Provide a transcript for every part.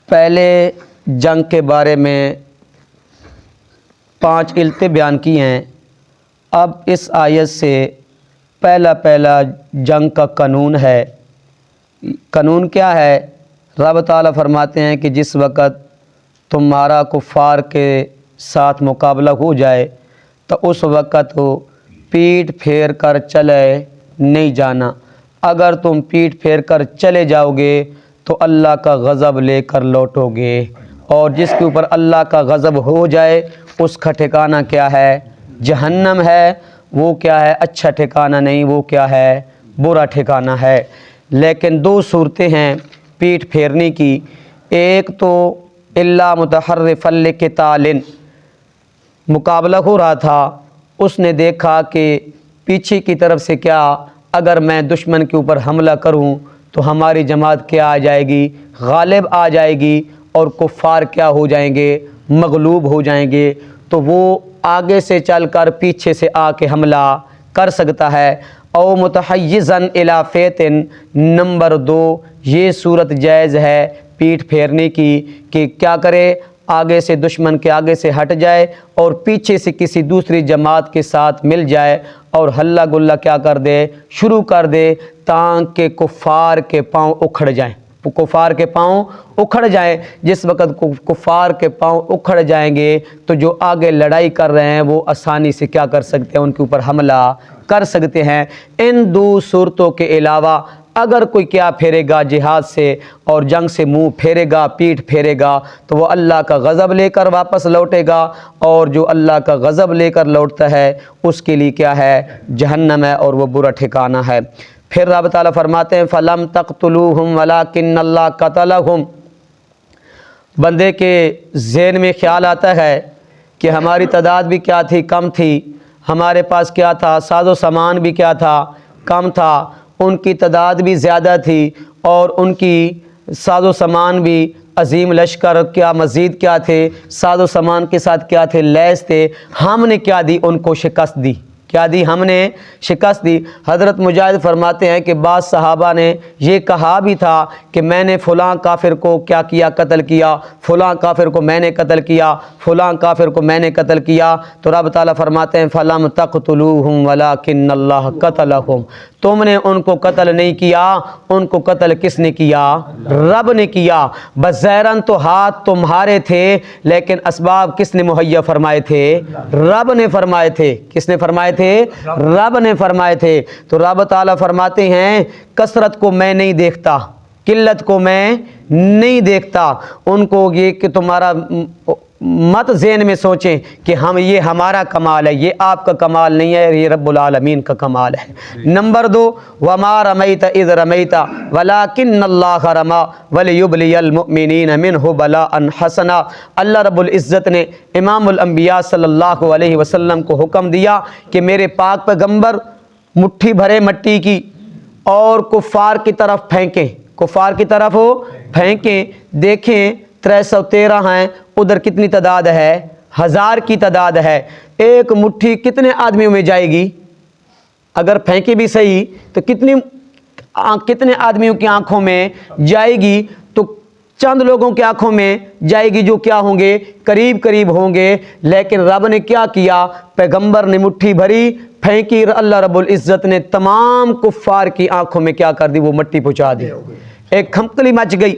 پہلے جنگ کے بارے میں 5 علتیں بیان کی ہیں۔ اب اس آیت سے پہلا جنگ کا قانون ہے۔ قانون کیا ہے؟ رب تعالیٰ فرماتے ہیں کہ جس وقت تمہارا کفار کے ساتھ مقابلہ ہو جائے تو اس وقت پیٹھ پھیر کر چلے نہیں جانا۔ اگر تم پیٹھ پھیر کر چلے جاؤ گے تو اللہ کا غضب لے کر لوٹو گے، اور جس کے اوپر اللہ کا غضب ہو جائے اس کا ٹھکانہ کیا ہے؟ جہنم ہے۔ وہ کیا ہے؟ اچھا ٹھکانہ نہیں، وہ کیا ہے؟ برا ٹھکانہ ہے۔ لیکن 2 صورتیں ہیں پیٹھ پھیرنے کی۔ ایک تو الا متحرفا لقتال، مقابلہ ہو رہا تھا، اس نے دیکھا کہ پیچھے کی طرف سے کیا اگر میں دشمن کے اوپر حملہ کروں تو ہماری جماعت کیا آ جائے گی؟ غالب آ جائے گی، اور کفار کیا ہو جائیں گے؟ مغلوب ہو جائیں گے۔ تو وہ آگے سے چل کر پیچھے سے آ کے حملہ کر سکتا ہے۔ او متحیزا الی فیت، نمبر 2 یہ صورت جائز ہے پیٹھ پھیرنے کی کہ کیا کرے؟ آگے سے دشمن کے آگے سے ہٹ جائے اور پیچھے سے کسی دوسری جماعت کے ساتھ مل جائے اور ہلہ گلہ کیا کر دے؟ شروع کر دے، تاکہ کفار کے پاؤں اکھڑ جائیں۔ کفار کے پاؤں اکھڑ جائیں۔ جس وقت کفار کے پاؤں اکھڑ جائیں گے تو جو آگے لڑائی کر رہے ہیں وہ آسانی سے کیا کر سکتے ہیں؟ ان کے اوپر حملہ کر سکتے ہیں۔ ان 2 صورتوں کے علاوہ اگر کوئی کیا پھیرے گا جہاد سے اور جنگ سے منہ پھیرے گا، پیٹھ پھیرے گا، تو وہ اللہ کا غضب لے کر واپس لوٹے گا، اور جو اللہ کا غضب لے کر لوٹتا ہے اس کے لیے کیا ہے؟ جہنم ہے، اور وہ برا ٹھکانہ ہے۔ پھر رب تعالیٰ فرماتے ہیں فَلَمْ تَقْتُلُوهُمْ وَلَٰكِنَّ اللَّهَ قَتَلَهُمْ۔ بندے کے ذہن میں خیال آتا ہے کہ ہماری تعداد بھی کیا تھی؟ کم تھی۔ ہمارے پاس کیا تھا؟ ساز و سامان بھی کیا تھا؟ کم تھا۔ ان کی تعداد بھی زیادہ تھی اور ان کی ساز و سامان بھی عظیم لشکر، کیا مزید کیا تھے؟ ساز و سامان کے ساتھ کیا تھے؟ لیس تھے۔ ہم نے کیا دی؟ ان کو شکست دی۔ کیا دی؟ ہم نے شکست دی۔ حضرت مجاہد فرماتے ہیں کہ بعض صحابہ نے یہ کہا بھی تھا کہ میں نے فلاں کافر کو کیا کیا؟ قتل کیا، فلاں کافر کو میں نے قتل کیا، فلاں کافر کو میں نے قتل کیا۔ تو رب تعالیٰ فرماتے ہیں فَلَمْ تَقْتُلُوهُمْ وَلَٰكِنَّ اللَّهَ قَتَلَهُمْ۔ تم نے ان کو قتل نہیں کیا، ان کو قتل کس نے کیا؟ رب نے کیا۔ بظاہراً تو ہاتھ تمہارے تھے، لیکن اسباب کس نے مہیا فرمائے تھے؟ رب نے فرمائے تھے۔ کس نے فرمائے تھے؟ رب نے فرمائے تھے۔ تو رب تعالیٰ فرماتے ہیں کثرت کو میں نہیں دیکھتا، قلت کو میں نہیں دیکھتا۔ ان کو یہ کہ تمہارا مت ذہن میں سوچیں کہ یہ ہمارا کمال ہے، یہ آپ کا کمال نہیں ہے، یہ رب العالمین کا کمال ہے۔ نمبر 2 وَمَا رَمَيْتَ إِذْ رَمَيْتَ وَلَٰكِنَّ اللَّهَ رَمَىٰ وَلِيُبْلِيَ الْمُؤْمِنِينَ مِنْهُ بَلَاءً حَسَنًا۔ اللہ رب العزت نے امام الانبیاء صلی اللہ علیہ وسلم کو حکم دیا کہ میرے پاک پیغمبر مٹھی بھرے مٹی کی اور کفار کی طرف پھینکیں، کفار کی طرف پھینکیں۔ دیکھیں 313 ہیں، ادھر کتنی تعداد ہے؟ 1000 کی تعداد ہے۔ ایک مٹھی کتنے آدمیوں میں جائے گی؟ اگر پھینکے بھی صحیح تو کتنے آدمیوں کی آنکھوں میں جائے گی؟ تو چند لوگوں کی آنکھوں میں جائے گی جو کیا ہوں گے؟ قریب ہوں گے۔ لیکن رب نے کیا کیا؟ پیغمبر نے مٹھی بھری، پھینکی، اللہ رب العزت نے تمام کفار کی آنکھوں میں کیا کر دی؟ وہ مٹی پہنچا دی۔ ایک کھمکلی مچ گئی،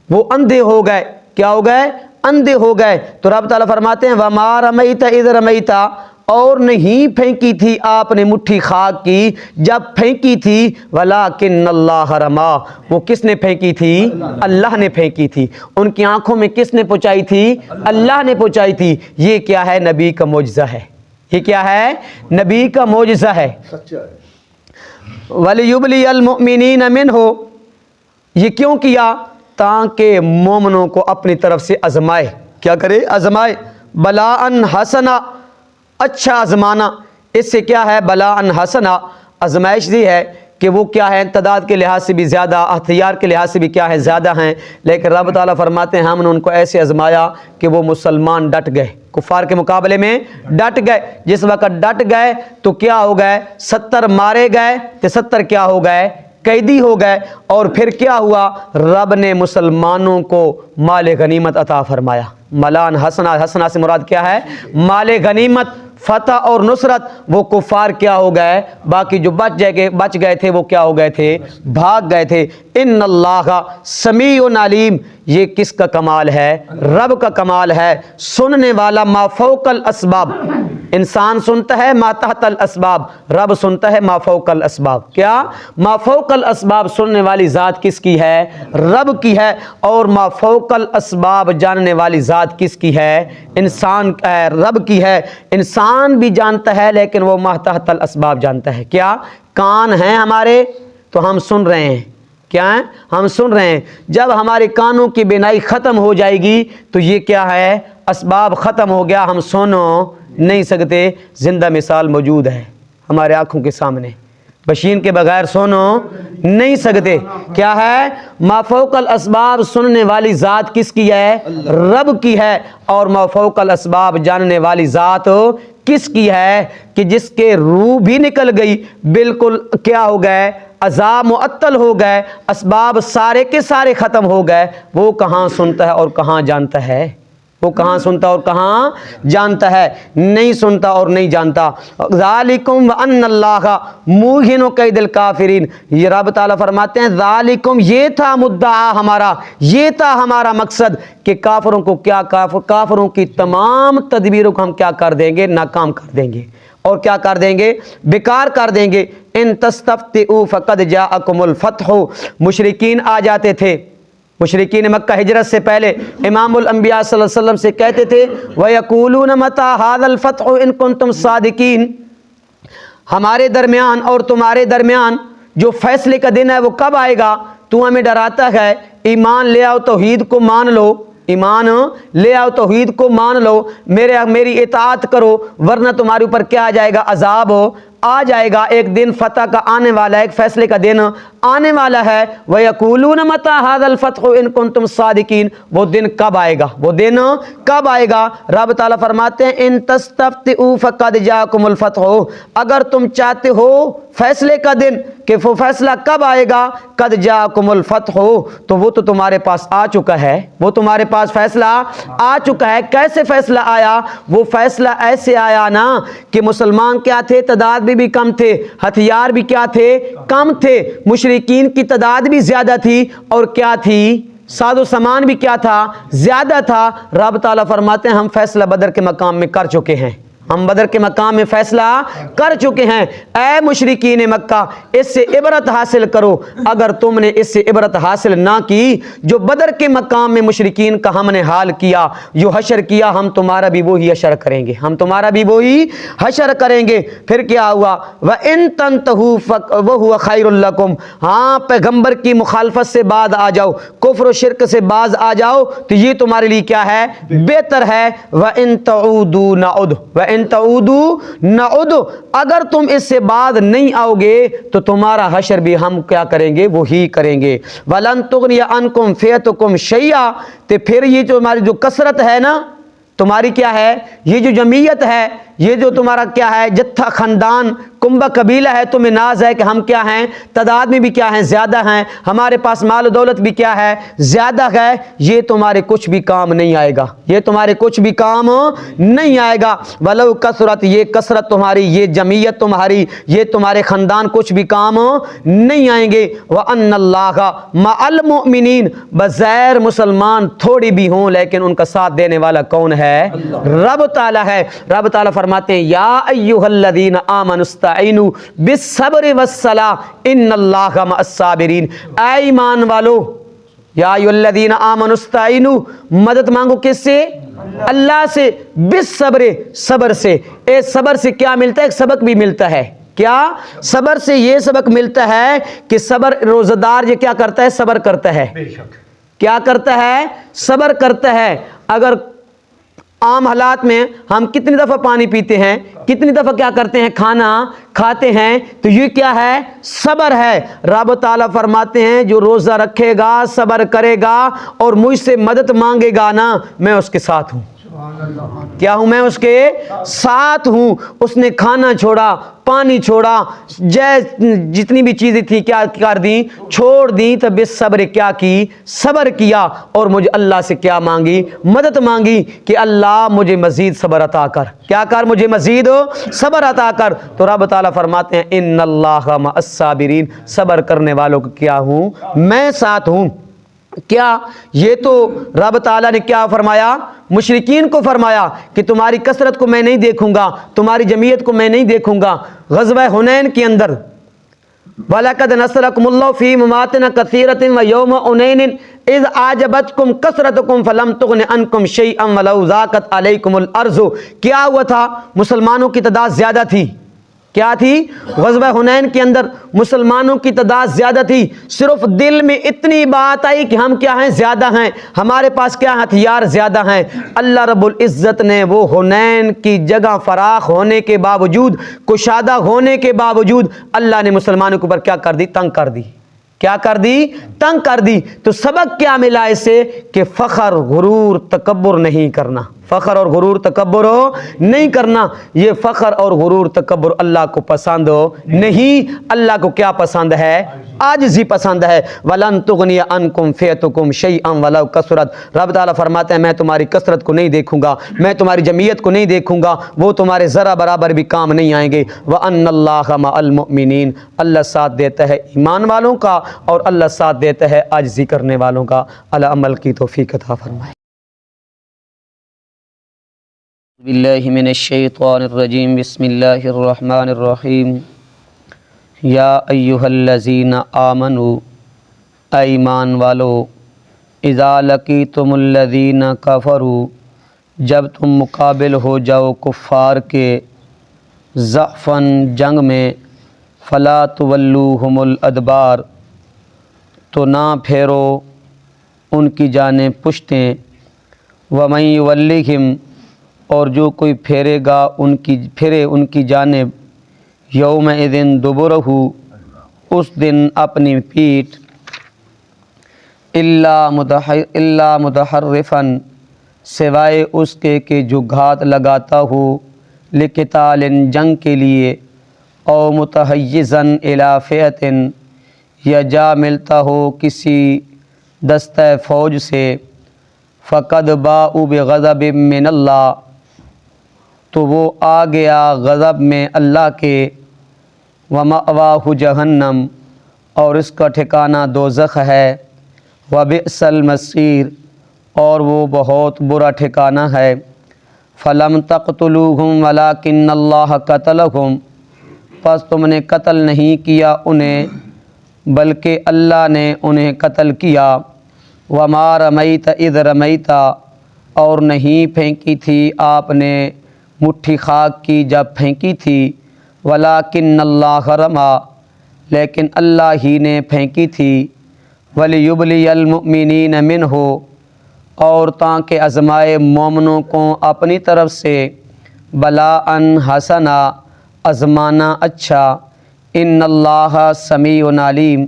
وہ اندھے ہو گئے۔ کیا ہو گئے؟ اندھے ہو گئے۔ تو رب تعالیٰ فرماتے ہیں وَمَا رَمَيْتَ إِذْ رَمَيْتَ، اور نہیں پھینکی تھی آپ نے مٹھی خاک کی جب پھینکی تھی، وَلَٰكِنَّ اللَّهَ رَمَىٰ، وہ کس نے پھینکی تھی؟ اللہ نے پھینکی تھی۔ ان کی آنکھوں میں کس نے پہنچائی تھی؟ اللہ نے پہنچائی تھی۔ یہ کیا ہے؟ نبی کا معجزہ ہے۔ یہ کیا ہے؟ نبی کا معجزہ ہے۔ وَلِيُبْلِيَ الْمُؤْمِنِينَ مِنْهُ، یہ کیوں کیا؟ تاکہ مومنوں کو اپنی طرف سے آزمائے۔ کیا کرے؟ آزمائے۔ بلاءً حسنا، اچھا آزمانا۔ اس سے کیا ہے؟ بلاءً حسنا، آزمائش دی ہے کہ وہ کیا ہے؟ تعداد کے لحاظ سے بھی زیادہ، ہتھیار کے لحاظ سے بھی کیا ہے؟ زیادہ ہیں۔ لیکن رب تعالیٰ فرماتے ہیں ہم نے ان کو ایسے آزمایا کہ وہ مسلمان ڈٹ گئے، کفار کے مقابلے میں ڈٹ گئے۔ جس وقت ڈٹ گئے تو کیا ہو گئے؟ 70 مارے گئے تو 70 کیا ہو گئے؟ قیدی ہو گئے، اور پھر کیا ہوا؟ رب نے مسلمانوں کو مال غنیمت عطا فرمایا۔ ملان حسنا، حسنا سے مراد کیا ہے؟ مال غنیمت، فتح اور نصرت۔ وہ کفار کیا ہو گئے؟ باقی جو بچ گئے تھے وہ کیا ہو گئے تھے؟ بھاگ گئے تھے۔ ان اللہ سمیع علیم، یہ کس کا کمال ہے؟ رب کا کمال ہے، سننے والا ما فوق الاسباب۔ انسان سنتا ہے ما تحت الاسباب، رب سنتا ہے ما فوق الاسباب۔ کیا؟ ما فوق الاسباب سننے والی ذات کس کی ہے؟ رب کی ہے۔ اور ما فوق الاسباب جاننے والی ذات کس کی ہے؟ انسان رب کی ہے۔ انسان بھی جانتا ہے لیکن وہ ما تحت الاسباب جانتا ہے۔ کیا؟ کان ہیں ہمارے تو ہم سن رہے ہیں، کیا ہے؟ ہم سن رہے ہیں۔ جب ہمارے کانوں کی بینائی ختم ہو جائے گی تو یہ کیا ہے؟ اسباب ختم ہو گیا، ہم سن نہیں سکتے۔ زندہ مثال موجود ہے ہمارے آنکھوں کے سامنے، مشین کے بغیر سن نہیں سکتے۔ کیا ہے؟ ما فوق الاسباب سننے والی ذات کس کی ہے؟ رب کی ہے۔ اور ما فوق الاسباب جاننے والی ذات کس کی ہے؟ کہ جس کے روح بھی نکل گئی، بالکل کیا ہو گئے؟ عذاب معطل ہو گئے، اسباب سارے کے سارے ختم ہو گئے، وہ کہاں سنتا ہے اور کہاں جانتا ہے؟ وہ کہاں سنتا اور کہاں جانتا ہے؟ نہیں سنتا اور نہیں جانتا۔ ذالکم وان اللہ موہن کید الکافرین، یہ رب تعالیٰ فرماتے ہیں ذالکم، یہ تھا مدعا ہمارا، یہ تھا ہمارا مقصد کہ کافروں کو کیا، کافروں کی تمام تدبیروں کو ہم کیا کر دیں گے؟ ناکام کر دیں گے، اور کیا کر دیں گے؟ بیکار کر دیں گے۔ ان تستفتئوا فقد جاءکم الفتح، مشرکین آ جاتے تھے، مشرکین مکہ ہجرت سے پہلے امام الانبیاء صلی اللہ علیہ وسلم سے کہتے تھے وَيَقُولُونَ مَتَى هَذَا الْفَتْحُ إِن كُنتُمْ صَادِقِينَ، ہمارے درمیان اور تمہارے درمیان جو فیصلے کا دن ہے وہ کب آئے گا؟ تو ہمیں ڈراتا ہے ایمان لے آؤ، توحید کو مان لو، ایمان لے آؤ، توحید کو مان لو، میری اطاعت کرو، ورنہ تمہارے اوپر کیا آ جائے گا؟ عذاب آ جائے گا۔ ایک دن فتح کا آنے والا ہے، ایک فیصلے کا دن آنے والا ہے۔ وَيَقُولُونَ مَتَى هَذَا الْفَتْحُ إِن كُنتُمْ صَادِقِينَ، وہ دن کب آئے گا؟ وہ دن کب آئے گا؟ رب تعالیٰ فرماتے ہیں ان تستفتئوا فقد جاءکم الفتح، اگر تم چاہتے ہو فیصلے کا دن کہ وہ فیصلہ کب آئے گا، قد جاءکم الفتح، تو وہ تو تمہارے پاس آ چکا ہے، وہ تمہارے پاس فیصلہ آ چکا ہے۔ کیسے فیصلہ آیا؟ وہ فیصلہ ایسے آیا نا کہ مسلمان کیا تھے؟ تعداد بھی کم تھے، ہتھیار بھی کیا تھے؟ کم تھے، مشرکین کی تعداد بھی زیادہ تھی، اور کیا تھی؟ ساز و سامان بھی کیا تھا؟ زیادہ تھا۔ رب تعالیٰ فرماتے ہیں ہم فیصلہ بدر کے مقام میں کر چکے ہیں، ہم بدر کے مقام میں فیصلہ کر چکے ہیں۔ اے مشرکین مکہ، اس سے عبرت حاصل کرو۔ اگر تم نے اس سے عبرت حاصل نہ کی، جو بدر کے مقام میں مشرکین کا ہم نے حال کیا، جو حشر کیا، ہم تمہارا بھی وہی حشر کریں گے، ہم تمہارا بھی وہی حشر کریں گے۔ پھر کیا ہوا؟ وَإِن تَنْتَهُوا وَهُوَ خَيْرٌ لَكُمْ، ہاں پیغمبر کی مخالفت سے بعد آ جاؤ، کفر و شرک سے باز آ جاؤ تو یہ تمہارے لیے کیا ہے؟ بہتر ہے۔ وَإِن تَعُودُوا نَعُدْ وَإِن تعودوا نعود، اگر تم اس سے بعد نہیں آؤ گے تو تمہارا حشر بھی ہم کیا کریں گے؟ وہی کریں گے۔ وَلَن تُغْنِيَ عَنْكُمْ فِئَتُكُمْ شَيْئًا، تو پھر یہ جو ہماری جو کثرت ہے نا، تمہاری کیا ہے؟ یہ جو جمعیت ہے، یہ جو تمہارا کیا ہے؟ جتھا، خاندان، کنبہ، قبیلہ ہے، تمہیں ناز ہے کہ ہم کیا ہیں؟ تعداد میں بھی کیا ہیں؟ زیادہ ہیں، ہمارے پاس مال و دولت بھی کیا ہے؟ زیادہ ہے۔ یہ تمہارے کچھ بھی کام نہیں آئے گا، یہ تمہارے کچھ بھی کام نہیں آئے گا۔ وَلَوْ کثرت، یہ کثرت تمہاری، یہ جمعیت تمہاری، یہ تمہارے خاندان کچھ بھی کام نہیں آئیں گے۔ وَأَنَّ اللَّهَ مَعَ الْمُؤْمِنِينَ، بظاہر مسلمان تھوڑی بھی ہوں لیکن ان کا ساتھ دینے والا کون ہے؟ رب تعالیٰ ہے۔ رب تعالیٰ فرماتے ہیں یا ایھا الذین آمنوا استعینوا بالصبر والصلاۃ ان اللہ مع الصابرین، اے ایمان والو، یا ایھا الذین آمنوا استعینوا، مدد مانگو کس سے؟ اللہ سے، بالصبر، صبر سے۔ اے صبر سے کیا ملتا ہے؟ ایک سبق بھی ملتا ہے۔ کیا؟ صبر سے یہ سبق ملتا ہے کہ صبر، روزہ دار یہ کیا کرتا ہے؟ صبر کرتا ہے۔ کیا کرتا ہے؟ صبر کرتا ہے۔ اگر عام حالات میں ہم کتنی دفعہ پانی پیتے ہیں، کتنی دفعہ کیا کرتے ہیں؟ کھانا کھاتے ہیں، تو یہ کیا ہے؟ صبر ہے۔ رب تعالیٰ فرماتے ہیں جو روزہ رکھے گا، صبر کرے گا اور مجھ سے مدد مانگے گا نا، میں اس کے ساتھ ہوں۔ کیا ہوں میں اس کے ساتھ ہوں. اس نے کھانا چھوڑا, پانی چھوڑا, جتنی بھی چیزیں تھی کیا کر دیں, چھوڑ دیں. تو بے صبر کیا کی, صبر کیا, اور مجھے اللہ سے کیا مانگی, مدد مانگی کہ اللہ مجھے مزید صبر عطا کر. کیا کر, مجھے مزید صبر عطا کر. تو رب تعالیٰ فرماتے ہیں ان اللہ مع الصابرین, صبر کرنے والوں کو کیا ہوں, میں ساتھ ہوں. کیا یہ تو رب تعالیٰ نے کیا فرمایا, مشرکین کو فرمایا کہ تمہاری کثرت کو میں نہیں دیکھوں گا, تمہاری جمعیت کو میں نہیں دیکھوں گا. غزوہ حنین کے اندر وَلَقَدْ نَصَرَكُمُ اللَّهُ فِي مَوَاطِنَ كَثِيرَةٍ وَيَوْمَ حُنَيْنٍ إِذْ أَعْجَبَتْكُمْ كَثْرَتُكُمْ فَلَمْ تُغْنِ عَنْكُمْ شَيْئًا وَلَوْ ضَاقَتْ عَلَيْكُمُ الْأَرْضُ. کیا ہوا تھا, مسلمانوں کی تعداد زیادہ تھی. کیا تھی, غزوہ حنین کے اندر مسلمانوں کی تعداد زیادہ تھی. صرف دل میں اتنی بات آئی کہ ہم کیا ہیں, زیادہ ہیں, ہمارے پاس کیا ہتھیار زیادہ ہیں. اللہ رب العزت نے وہ حنین کی جگہ فراخ ہونے کے باوجود, کشادہ ہونے کے باوجود اللہ نے مسلمانوں کے اوپر کیا کر دی, تنگ کر دی. کیا کر دی, تنگ کر دی. تو سبق کیا ملا اس سے کہ فخر, غرور, تکبر نہیں کرنا. فخر اور غرور تکبر نہیں کرنا. یہ فخر اور غرور تکبر اللہ کو پسند نہیں. اللہ کو کیا پسند ہے, عاجزی پسند ہے. وَلَن تُغْنِيَ عَنْكُمْ فِئَتُكُمْ شَيْئًا وَلَوْ كَثُرَتْ. رب تعالیٰ فرماتے ہیں میں تمہاری کثرت کو نہیں دیکھوں گا, میں تمہاری جمعیت کو نہیں دیکھوں گا, وہ تمہارے ذرا برابر بھی کام نہیں آئیں گے. وَأَنَّ اللَّهَ مَعَ الْمُؤْمِنِينَ. اللہ ساتھ دیتا ہے ایمان والوں کا, اور اللہ ساتھ دیتا ہے عاجزی کرنے والوں کا. اللہ عمل کی توفیق عطا فرمائے. باللہ من الشیطان الرجیم. بسم اللہ الرحمن الرحیم. یا ایہا الذین آمنوا, اے ایمان والو, اذا لقیتم الذین کفروا, جب تم مقابل ہو جاؤ کفار کے, زحفاً جنگ میں, فلا تولوہم الادبار, تو نہ پھیرو ان کی جانب پشتیں. ومن یولیہم, اور جو کوئی پھیرے گا ان کی جانب, یومئذ دبرہ, اس دن اپنی پیٹھ, الا متحرفا, سوائے اس کے کہ جو گھات لگاتا ہو, لقتال, جنگ کے لیے, او متحیزا الی فئۃ, یا جا ملتا ہو کسی دستہ فوج سے, فقد باؤوا بغضب من اللہ, تو وہ آ گیا غضب میں اللہ کے. ومأواہ جہنم, اور اس کا ٹھکانہ دوزخ ہے. وبئس المصیر, اور وہ بہت برا ٹھکانہ ہے. فلم تقتلوہم ولکن اللہ قتلہم, پس تم نے قتل نہیں کیا انہیں بلکہ اللہ نے انہیں قتل کیا. وما رمیت اذ رمیت, اور نہیں پھینکی تھی آپ نے مٹھی خاک کی جب پھینکی تھی. ولیکن اللہ رما, لیکن اللہ ہی نے پھینکی تھی. ولیبلی المؤمنین منہ, اور تاکہ آزمائے مومنوں کو اپنی طرف سے. بلاء حسنا, آزمانا اچھا. ان اللہ سمیع علیم,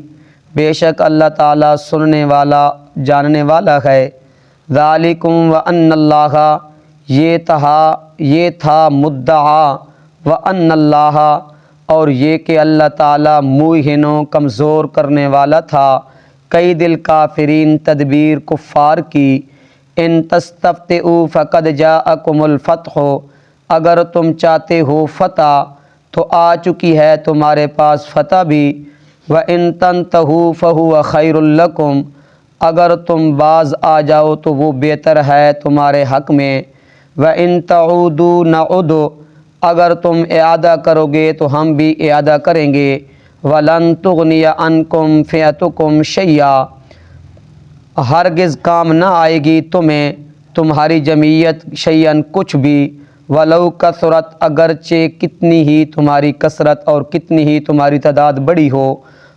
بے شک اللہ تعالیٰ سننے والا جاننے والا ہے. ذالکم وان اللہ, یہ تھا مدعا, وان اللہ, اور یہ کہ اللہ تعالیٰ موہن و کمزور کرنے والا تھا. کئی دل کافرین, تدبیر کفار کی. ان تستفتئوا فقد جاءکم الفتح, اگر تم چاہتے ہو فتح تو آ چکی ہے تمہارے پاس فتح بھی. وَإِن تَنْتَهُوا فَهُوَ خَيْرٌ لَكُمْ, اگر تم باز آ جاؤ تو وہ بہتر ہے تمہارے حق میں. وَإِن تَعُودُوا نَعُدْ, اگر تم اعادہ کرو گے تو ہم بھی اعادہ کریں گے. وَلَن تُغْنِيَ عَنْكُمْ فِئَتُكُمْ شَيْئًا, ہرگز کام نہ آئے گی تمہیں تمہاری جمعیت شیئاً کچھ بھی. ولو کثرت, اگرچہ کتنی ہی تمہاری کثرت اور کتنی ہی تمہاری تعداد بڑی ہو.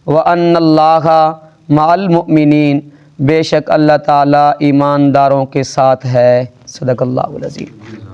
وَأَنَّ اللَّهَ مَعَ الْمُؤْمِنِينَ, بے شک اللہ تعالیٰ ایمانداروں کے ساتھ ہے. صدق اللہ العظیم.